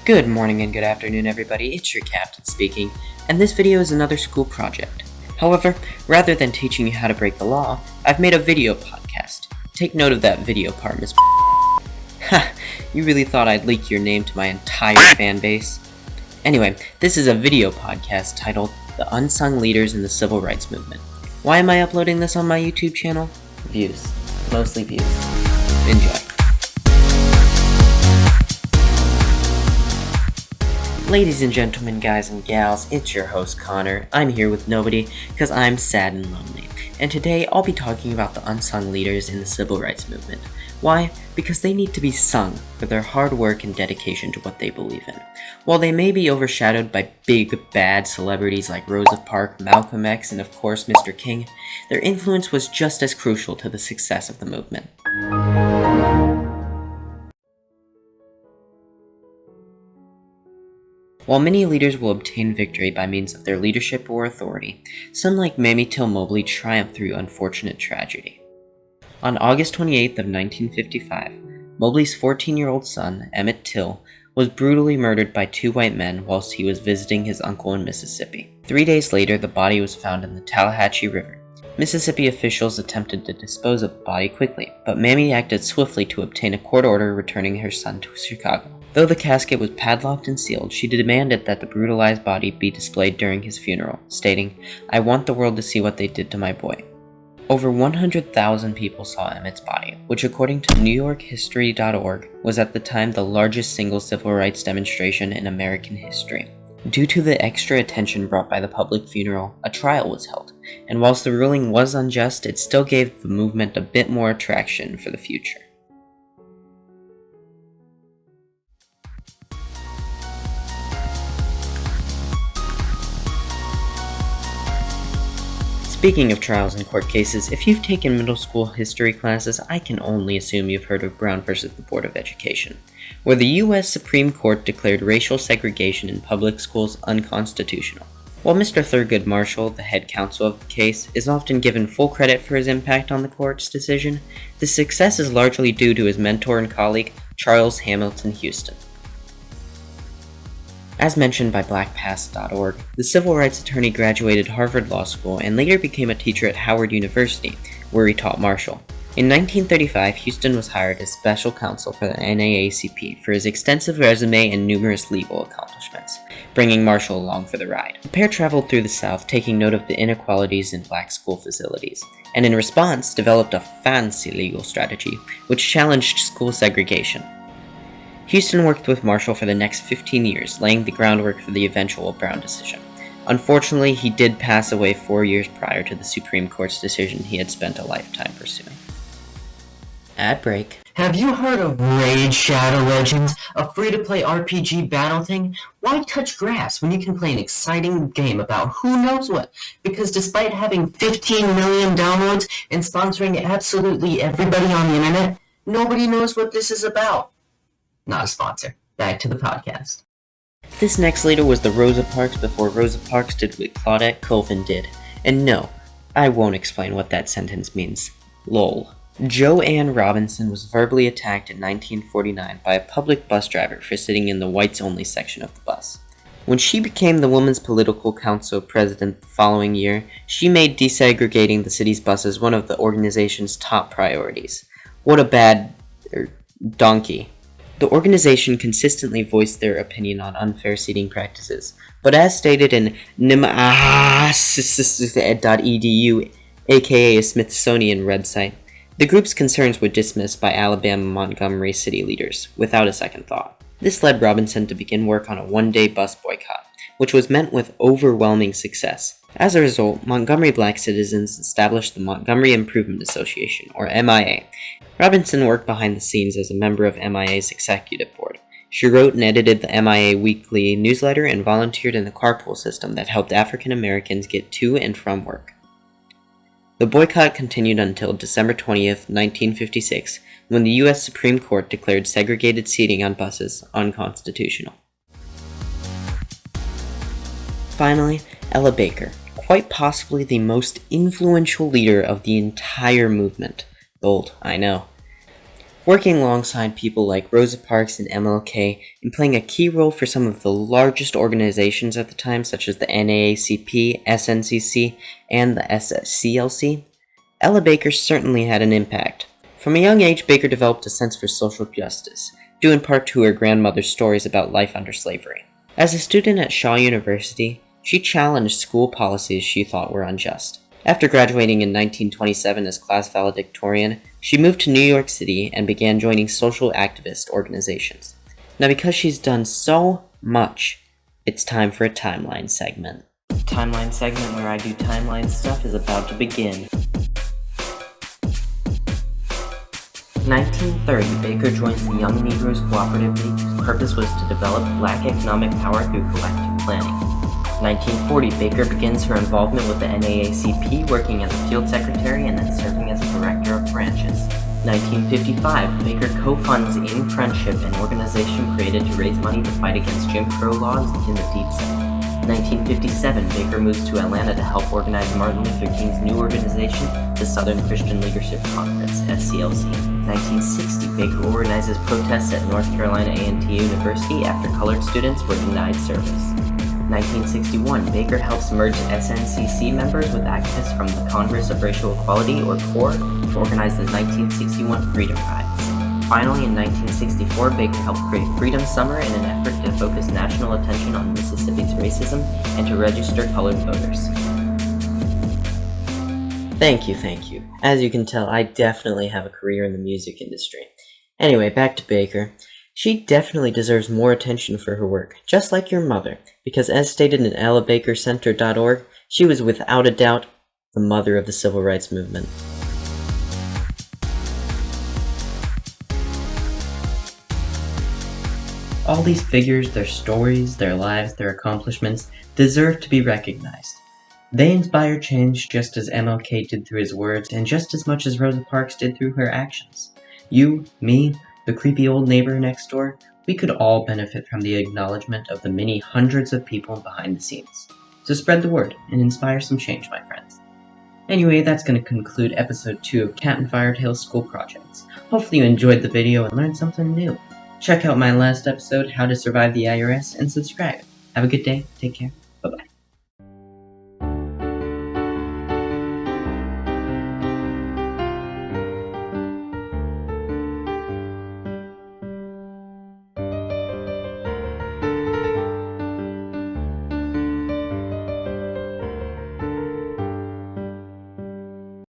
Good morning and good afternoon, everybody. It's your captain speaking, and this video is another school project. However, rather than teaching you how to break the law, I've made a video podcast. Take note of that video part, Miss. Ha! You really thought I'd leak your name to my entire fan base? Anyway, this is a video podcast titled The Unsung Leaders in the Civil Rights Movement. Why am I uploading this on my YouTube channel? Views. Mostly views. Enjoy. Ladies and gentlemen, guys and gals, it's your host Connor. I'm here with nobody because I'm sad and lonely. And today I'll be talking about the unsung leaders in the civil rights movement. Why? Because they need to be sung for their hard work and dedication to what they believe in. While they may be overshadowed by big, bad celebrities like Rosa Parks, Malcolm X, and of course Mr. King, their influence was just as crucial to the success of the movement. While many leaders will obtain victory by means of their leadership or authority, some like mamie-till-mobley triumph through unfortunate tragedy. On August 28th of 1955, Mobley's 14-year-old son, Emmett Till, was brutally murdered by two white men whilst he was visiting his uncle in Mississippi. 3 days later, the body was found in the Tallahatchie River. Mississippi officials attempted to dispose of the body quickly, but Mamie acted swiftly to obtain a court order returning her son to Chicago. Though the casket was padlocked and sealed, she demanded that the brutalized body be displayed during his funeral, stating, "I want the world to see what they did to my boy." Over 100,000 people saw Emmett's body, which according to NewYorkHistory.org was at the time the largest single civil rights demonstration in American history. Due to the extra attention brought by the public funeral, a trial was held, and whilst the ruling was unjust, it still gave the movement a bit more attraction for the future. Speaking of trials and court cases, if you've taken middle school history classes, I can only assume you've heard of Brown versus the Board of Education, where the U.S. Supreme Court declared racial segregation in public schools unconstitutional. While Mr. Thurgood Marshall, the head counsel of the case, is often given full credit for his impact on the court's decision, the success is largely due to his mentor and colleague, Charles Hamilton Houston. As mentioned by blackpast.org, the civil rights attorney graduated Harvard Law School and later became a teacher at Howard University, where he taught Marshall. In 1935, Houston was hired as special counsel for the NAACP for his extensive resume and numerous legal accomplishments, bringing Marshall along for the ride. The pair traveled through the South, taking note of the inequalities in black school facilities, and in response developed a fancy legal strategy, which challenged school segregation. Houston worked with Marshall for the next 15 years, laying the groundwork for the eventual Brown decision. Unfortunately, he did pass away 4 years prior to the Supreme Court's decision he had spent a lifetime pursuing. Ad break. Have you heard of Raid Shadow Legends, a free-to-play RPG battle thing? Why touch grass when you can play an exciting game about who knows what? Because despite having 15 million downloads and sponsoring absolutely everybody on the internet, nobody knows what this is about. Not a sponsor. Back to the podcast. This next leader was the Rosa Parks before Rosa Parks did what Claudette Colvin did. And no, I won't explain what that sentence means. Lol. Jo-Ann-Robinson was verbally attacked in 1949 by a public bus driver for sitting in the whites-only section of the bus. When she became the Women's Political Council president the following year, she made desegregating the city's buses one of the organization's top priorities. What a bad donkey. The organization consistently voiced their opinion on unfair seating practices, but as stated in nmaahc.si.edu, aka a Smithsonian website, the group's concerns were dismissed by Alabama Montgomery city leaders without a second thought. This led Robinson to begin work on a one-day bus boycott, which was met with overwhelming success. As a result, Montgomery black citizens established the Montgomery Improvement Association, or MIA. Robinson worked behind the scenes as a member of MIA's executive board. She wrote and edited the MIA weekly newsletter and volunteered in the carpool system that helped African Americans get to and from work. The boycott continued until December 20th, 1956, when the U.S. Supreme Court declared segregated seating on buses unconstitutional. Finally, Ella Baker, quite possibly the most influential leader of the entire movement. Bold, I know. working alongside people like Rosa Parks and MLK and playing a key role for some of the largest organizations at the time, such as the NAACP, SNCC, and the SCLC, Ella Baker certainly had an impact. From a young age, Baker developed a sense for social justice, due in part to her grandmother's stories about life under slavery. As a student at Shaw University, she challenged school policies she thought were unjust. After graduating in 1927 as class valedictorian, she moved to New York City and began joining social activist organizations. Now, because she's done so much, it's time for a timeline segment. The timeline segment where I do timeline stuff is about to begin. 1930, Baker joins the Young Negroes Cooperative League, whose purpose was to develop black economic power through collective planning. 1940, Baker begins her involvement with the NAACP, working as a field secretary and then serving as a director of branches. 1955, Baker co-funds In Friendship, an organization created to raise money to fight against Jim Crow laws in the Deep South. 1957, Baker moves to Atlanta to help organize Martin Luther King's new organization, the Southern Christian Leadership Conference, SCLC. 1960, Baker organizes protests at North Carolina A&T University after colored students were denied service. 1961, Baker helps merge SNCC members with activists from the Congress of Racial Equality, or CORE, to organize the 1961 Freedom Rides. Finally, in 1964, Baker helped create Freedom Summer in an effort to focus national attention on Mississippi's racism and to register colored voters. Thank you. As you can tell, I definitely have a career in the music industry. Anyway, back to Baker. She definitely deserves more attention for her work, just like your mother, because as stated in ellabakercenter.org, she was without a doubt the mother of the civil rights movement. All these figures, their stories, their lives, their accomplishments, deserve to be recognized. They inspire change just as MLK did through his words, and just as much as Rosa Parks did through her actions. You, me, the creepy old neighbor next door, we could all benefit from the acknowledgement of the many hundreds of people behind the scenes. So spread the word and inspire some change, my friends. Anyway, that's going to conclude episode 2 of Cat and Firetail's School Projects. Hopefully you enjoyed the video and learned something new. Check out my last episode, How to Survive the IRS, and subscribe. Have a good day. Take care.